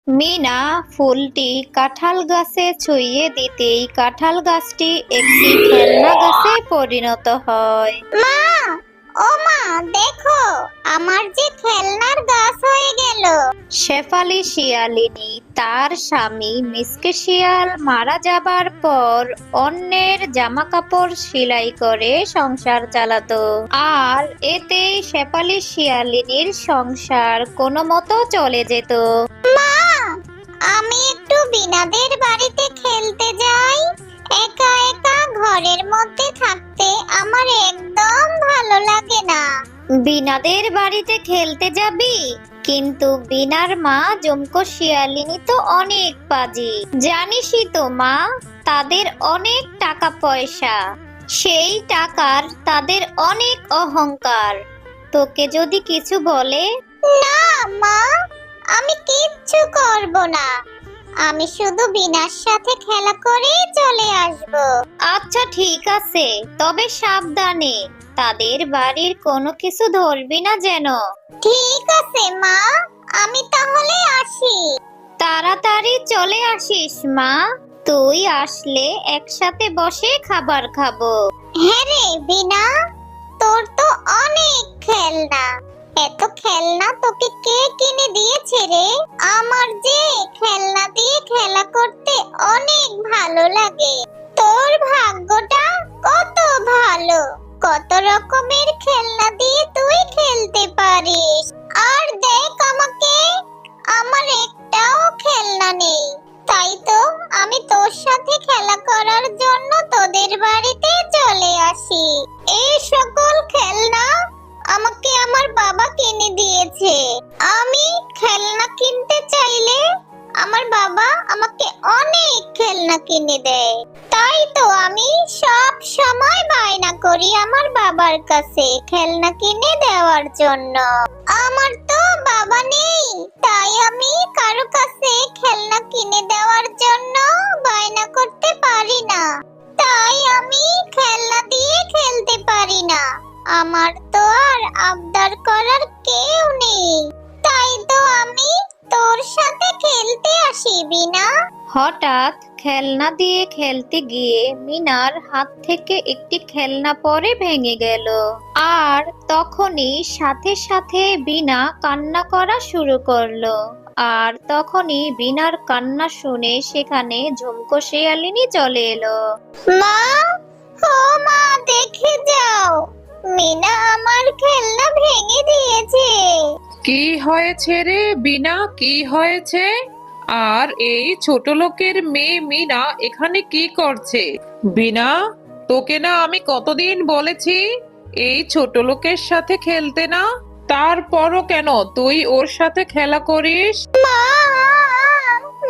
মিনা ফুলটি কাঁঠাল গাছে ছুঁয়ে দিতেই কাঁঠাল গাছটি একটি খেলনা গাছে পরিণত হয়। মা, ও মা, দেখো আমার যে খেলনার গাছ হয়ে গেল। শেফালি শিয়ালিনী তার স্বামী মিসকে শিয়াল মারা যাবার পর অন্যের জামা কাপড় সেলাই করে সংসার চালাতো, আর এতেই শেফালি শিয়ালিনীর সংসার কোনো মতো চলে যেত। মা, আমি একটু বিনাদের বাড়িতে খেলতে যাই। একা একা ঘরের মধ্যে থাকতে আমার একদম ভালো লাগে না। বিনাদের বাড়িতে খেলতে যাবি? কিন্তু বিনার মা জমকো শিয়ালিনী তো অনেক পাজি, জানিসই তো মা, তাদের অনেক টাকা পয়সা, সেই টাকার তাদের অনেক অহংকার। তোকে যদি কিছু বলে? না মা, আমি কিচ্ছু করব না। আমি শুধু বিনার সাথে খেলা করেই চলে আসব। আচ্ছা ঠিক আছে, তবে সাবধানে, তাদের বাড়ির কোনো কিছু ধরবি না যেন। ঠিক আছে মা, আমি তাহলে আসি। তাড়াতাড়ি চলে আসিস মা, তুই আসলে একসাথে বসে খাবার খাবো। হ্যাঁ রে বিনা, তোর তো অনেক খেলনা। এত খেলনা তোকে কে কিনে দিয়েছে রে? আমার যে খেলনা দিয়ে খেলা করতে অনেক ভালো লাগে। তোর ভাগ্যটা কত ভালো, কত রকমের খেলনা দিয়ে তুই খেলতে পারিস। আর দেখ আমাকে, আমার একটাও খেলনা নেই। তাই তো আমি তোর সাথে খেলা করার জন্য তোদের বাড়িতে চলে আসি। এই সকল খেলনা আমাকে আমার বাবা কিনে দিয়েছে। আমি খেলনা কিনতে চাইলে আমার বাবা আমাকে অনেক খেলনা কিনে দেয়। তাই তো আমি সব সময় বায়না করি আমার বাবার কাছে খেলনা কিনে দেওয়ার জন্য। আমার তো বাবা নেই, তাই আমি কারো কাছে খেলনা কিনে দেওয়ার জন্য বায়না করতে পারি না। তাই আমি খেলনা দিয়ে খেলতে পারি না। আমার তো আর আবদার করার কেউ নেই। তাই তো আমি তোর সাথে খেলতে আসি বিনা। হঠাৎ খেলনা দিয়ে খেলতে গিয়ে মিনার হাত থেকে একটি খেলনা পরে ভেঙে গেল, আর তখনই সাথে সাথে বিনা কান্না করা শুরু করলো। আর তখনই বিনার কান্না শুনে সেখানে ঝুমকো শিয়ালিনী চলে এলো। মা, ও মা, দেখে যাও, মিনা আমার খেলনা ভেঙে দিয়েছে। কি হয়েছে রে বিনা, কি হয়েছে? আর এই ছোট লোকের মেয়ে মিনা এখানে কি করছে? বিনা, তোকে না আমি কতদিন বলেছি এই ছোট লোকের সাথে খেলতে না, তারপরও কেন তুই ওর সাথে খেলা করিস? মা,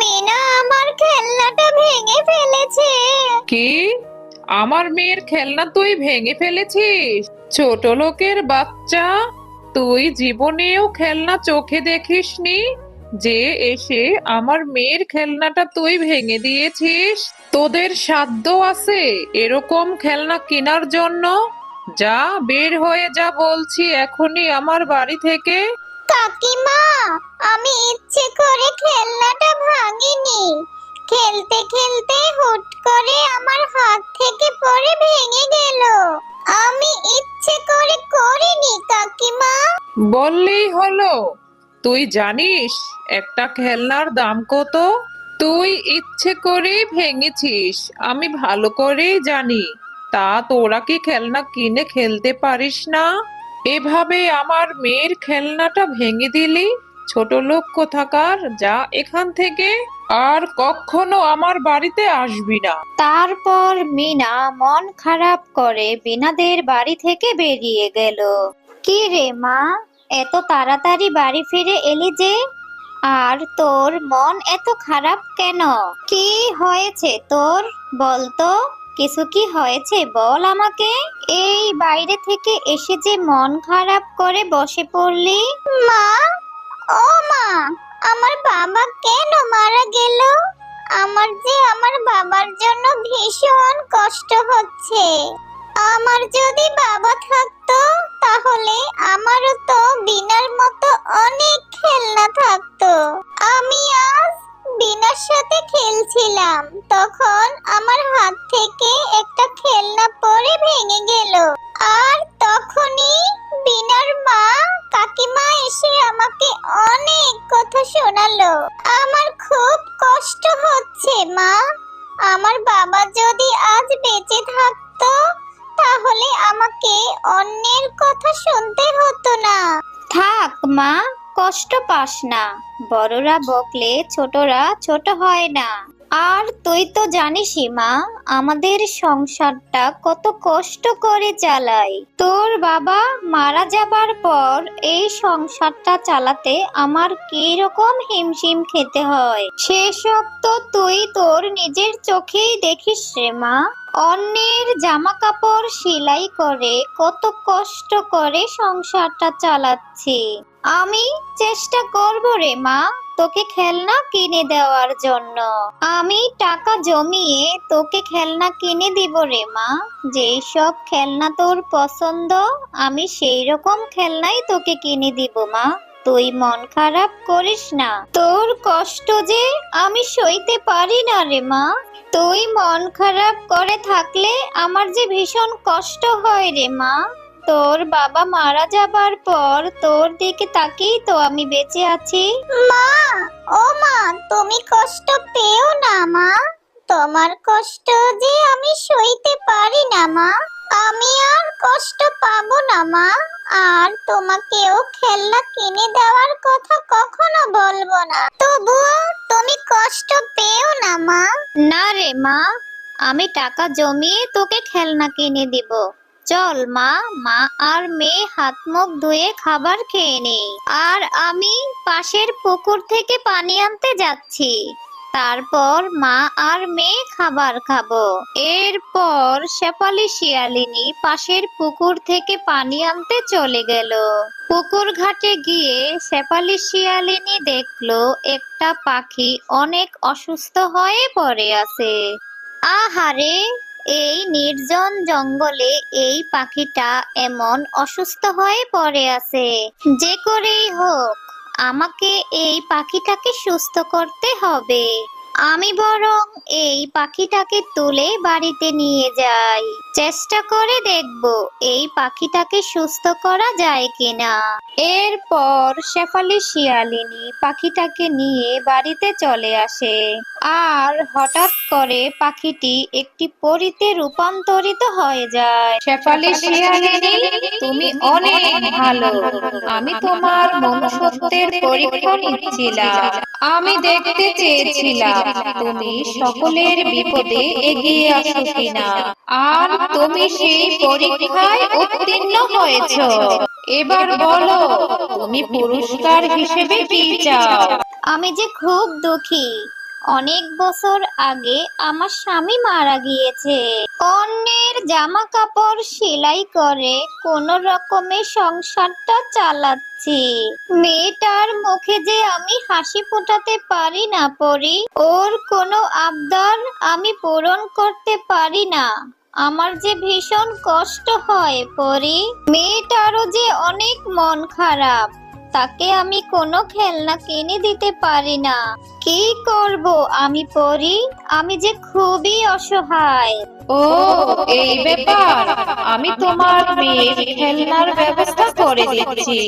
মিনা আমার খেলনাটা ভেঙে ফেলেছে। কি? আমার মেয়ের খেলনা তুই ভেঙে ফেলেছিস? ছোট লোকের বাচ্চা, তুই জীবনেও খেলনা চোখে দেখিসনি, যে এসে আমার মেয়ের খেলনাটা তুই ভেঙে দিয়েছিস? তোদের সাধ্য আছে এরকম খেলনা কেনার জন্য? যা, বের হয়ে যা বলছি এখনই আমার বাড়ি থেকে। কাকিমা, আমি ইচ্ছে করে খেলনাটা ভাঙিনি। খেলতে খেলতে হুট করে আমার হাত থেকে পড়ে ভেঙে গেল। আমি ইচ্ছে করে করিনি কাকিমা। বললেই হলো? তুই জানিস একটা খেলনার দাম কত? তুই ইচ্ছে করেই ভেঙেছিস, আমি ভালো করেই জানি। তা তোরা কি খেলনা কিনে খেলতে পারিস না? এভাবে আমার মেয়ের খেলনাটা ভেঙে দিলি? ছোট লোক কোথাকার, যা এখান থেকে, আর কখনো আমার বাড়িতে আসবি না। তারপর মিনা মন খারাপ করে বিনাদের বাড়ি থেকে বেরিয়ে গেল। কি রে মা, এত তাড়াতাড়ি বাড়ি ফিরে এলি যে? আর তোর মন এত খারাপ কেন? কি হয়েছে তোর, বলতো? কিছু কি হয়েছে বল আমাকে। এই বাইরে থেকে এসে যে মন খারাপ করে বসে পড়লি? মা, ও মা, আমার বাবা কেন মারা গেল? আমার যে আমার বাবার জন্য ভীষণ কষ্ট হচ্ছে। আমার যদি বাবা থাকতো তাহলে আমারও তো বিনার মতো অনেক খেলনা থাকতো। আমি আজ সাথে খেলছিলাম, তখন আমার হাত থেকে একটা খেলনা পড়ে ভেঙে গেল। আর তখনই বিনার মা কাকিমা এসে আমাকে অনেক কথা শোনালো। আমার খুব কষ্ট হচ্ছে মা। আমার বাবা যদি আজ বেঁচে থাকতো তাহলে আমাকে অন্যের কথা শুনতে হতো না। থাক মা, কষ্ট পাস না। বড়রা বকলে ছোটরা ছোট হয় না। আর তুই তো জানিসই মা, আমাদের সংসারটা কত কষ্ট করে চালাই। তোর বাবা মারা যাবার পর এই সংসারটা চালাতে আমার কি রকম হিমশিম খেতে হয় সেসব তো তুই তোর নিজের চোখেই দেখিস রে মা। অন্যের জামা কাপড় সেলাই করে কত কষ্ট করে সংসারটা চালাচ্ছি। আমি চেষ্টা করব রে মা তোকে খেলনা কিনে দেওয়ার জন্য। আমি টাকা জমিয়ে তোকে খেলনা কিনে দিব রে মা। যেই সব খেলনা তোর পছন্দ আমি সেই রকম খেলনাই তোকে কিনে দিব মা। তুই মন খারাপ করিস না। তোর কষ্ট যে আমি সইতে পারি না রে মা। তুই মন খারাপ করে থাকলে আমার যে ভীষণ কষ্ট হয় রে মা। তোর বাবা মারা যাবার পর তোর দিকে তাকিয়েই তো আমি বেঁচে আছি। মা, ও মা, তুমি কষ্ট পেও না মা। তোমার কষ্ট যে আমি সইতে পারি না মা। আমি আর কষ্ট পাবো না মা। আর তোমাকেও খেলনা কিনে দেওয়ার কথা কখনো বলবো না। তবুও তুমি কষ্ট পেও না মা। না রে মা, আমি টাকা জমিয়ে তোকে খেলনা কিনে দিব। চল মা, মা আর মেয়ে হাত মুখ ধুয়ে খাবার খেয়ে নেই। আর আমি পাশের পুকুর থেকে পানি আনতে যাচ্ছি। তারপর মা আর মেয়ে খাবার খাবো। এরপর শেফালি শিয়ালিনী পাশের পুকুর থেকে পানি আনতে চলে গেল। পুকুর ঘাটে গিয়ে শেফালি শিয়ালিনী দেখলো একটা পাখি অনেক অসুস্থ হয়ে পড়ে আছে। আহারে, এই নির্জন জঙ্গলে এই পাখিটা এমন অসুস্থ হয়ে পড়ে আছে। যে করেই হোক আমাকে এই পাখিটাকে সুস্থ করতে হবে। আমি বরং এই পাখিটাকে তুলে বাড়িতে নিয়ে যাই। চেষ্টা করে দেখব এই পাখিটাকে সুস্থ করা যায় কিনা। এরপর শেফালি শিয়ালিনী পাখিটাকে নিয়ে বাড়িতে চলে আসে। আর হঠাৎ করে পাখিটি একটি পরীতে রূপান্তরিত হয়ে যায়। শেফালি শিয়ালিনী, তুমি অনেক ভালো। আমি তোমার মনুষ্যত্বের পরীক্ষা নিচ্ছিলাম। আমি দেখতে চেয়েছিলাম তুমি সকলের বিপদে এগিয়ে আসো কিনা। আর তুমি সেই পরীক্ষায় উত্তীর্ণ হয়েছো। এবার বলো, তুমি পুরস্কার হিসেবে কি চাও? আমি যে খুব দুঃখী। অনেক বছর আগে আমার স্বামী মারা গিয়েছে। অন্যের জামা কাপড় সেলাই করে কোনো রকমে সংসারটা চালাচ্ছি। মেয়েটার মুখে যে আমি হাসি ফোটাতে পারি না পরি। ওর কোনো আবদার আমি পূরণ করতে পারি না। আমার যে ভীষণ কষ্ট হয় পরি। মেয়েটারও যে অনেক মন খারাপ। তাকে আমি কোনো খেলনা কিনে দিতে পারি না। কি করব আমি পরি? আমি যে খুবই অসহায়। ও, এই ব্যাপার। আমি তোমার মেয়ের খেলনার ব্যবস্থা করে দিচ্ছি।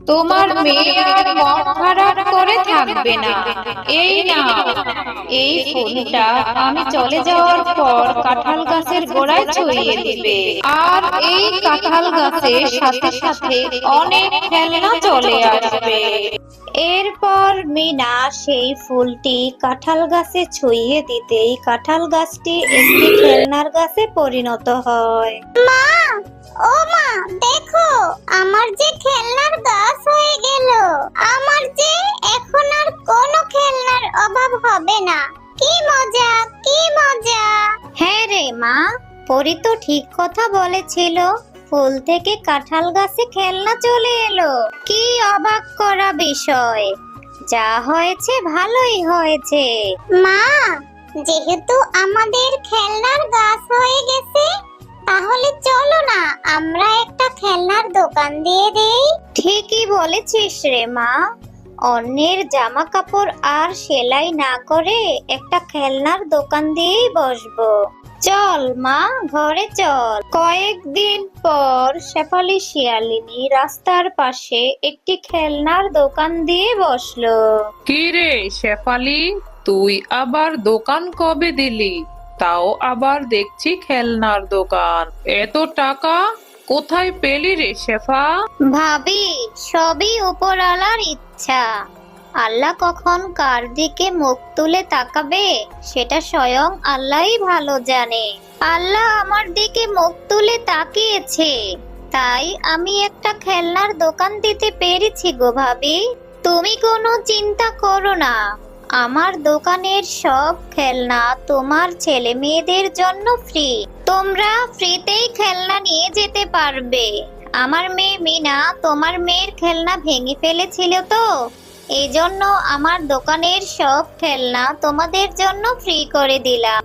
তোমার মেয়ে আর মন খারাপ করে থাকবে না। এই নাও, এই ফুলটা আমি চলে যাওয়ার পর কাঁঠাল গাছের গোড়ায় ছড়িয়ে দিবে। আর এই কাঁঠাল গাছের সাথে সাথে অনেক খেলনা চলে আসবে। এরপর মিনা সেই ফুলটি কাঁঠাল গাছে ছুঁয়ে দিতেই কাঁঠাল গাছটি একটি খেলনার গাছে পরিণত হয়। মা, ও মা, দেখো আমার যে খেলনার গাছ হয়ে গেল। আমার যে এখন আর কোনো খেলনার অভাব হবে না। কি মজা, কি মজা। হ্যাঁ রে মা, পরি তো ঠিক কথা বলেছিল। ফুল থেকে কাঁঠাল গাছে খেলনা চলে এলো। কি অবাক করা বিষয়। যা হয়েছে ভালোই হয়েছে। মা, যেহেতু আমাদের খেলনার গাছ হয়ে গেছে, তাহলে চলো না আমরা একটা খেলনার দোকান দিয়ে দেই। ঠিকই বলেছিস রে মা। অন্যের জামা কাপড় আর সেলাই না করে একটা খেলনার দোকান দিয়েই বসবো। চল মা, ঘরে চল। কয়েকদিন পর শেফালি শিয়ালিনী রাস্তার পাশে একটি খেলনার দোকান দিয়ে বসলো। কি রে শেফালি, তুই আবার দোকান কবে দিলি? তাও আবার দেখছি খেলনার দোকান। এত টাকা কোথায় পেলি রে শেফা? ভাবি, সবই উপরওয়ালার ইচ্ছা। আল্লাহ কখন কার দিকে মুখ তুলে তাকাবে সেটা স্বয়ং আল্লাহই ভালো জানে। আল্লাহ আমার দিকে মুখ তুলে তাকিয়েছে, তাই আমি একটা খেলনার দোকান দিতে পেরেছি গো ভাবি। তুমি কোনো চিন্তা করো না, আমার দোকানের সব খেলনা তোমার ছেলে মেয়েদের জন্য ফ্রি। তোমরা ফ্রিতেই খেলনা নিয়ে যেতে পারবে। আমার মেয়ে মিনা তোমার মেয়ের খেলনা ভেঙে ফেলেছিল তো, এই জন্য আমার দোকানের সব খেলনা তোমাদের জন্য ফ্রি করে দিলাম।